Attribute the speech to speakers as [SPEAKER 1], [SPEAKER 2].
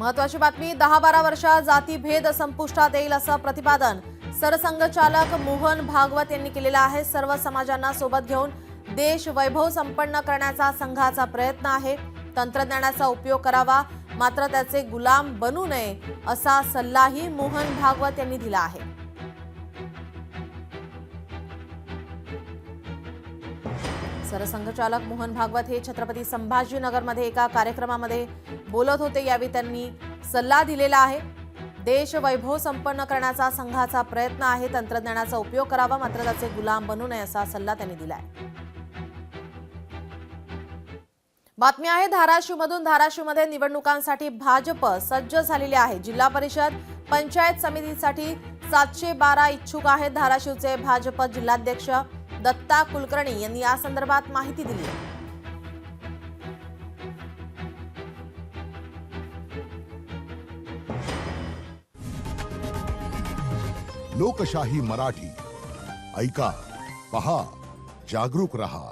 [SPEAKER 1] महत्वाची बातमी, 10-12 वर्षात जातीभेद संपुष्टात येईल असं प्रतिपादन सरसंघचालक मोहन भागवत यांनी केलेलं आहे। सर्व समाजांना सोबत घेऊन देश वैभव संपन्न करण्याचा संघाचा प्रयत्न आहे। तंत्रज्ञानाचा उपयोग करावा, मात्र त्याचे गुलाम बनू नये असा सल्लाही मोहन भागवत यांनी दिला आहे। सरसंघचालक मोहन भागवत हे छत्रपती संभाजीनगरमध्ये एका कार्यक्रमामध्ये बोलत होते। यावेळी त्यांनी सल्ला दिलेला आहे। देश वैभव संपन्न करण्याचा संघाचा प्रयत्न आहे। तंत्रज्ञानाचा उपयोग करावा, मात्र त्याचे गुलाम बनू नये असा सल्ला त्यांनी दिलाय। बातमी आहे धाराशिवमधून। धाराशिवमध्ये निवडणुकांसाठी भाजप सज्ज झालेले आहे। जिल्हा परिषद पंचायत समितीसाठी 712 इच्छुक आहेत। धाराशिवचे भाजप जिल्हाध्यक्ष दत्ता कुलकर्णी यांनी या संदर्भात माहिती दिली।
[SPEAKER 2] लोकशाही मराठी ऐका, पहा, जागरूक रहा।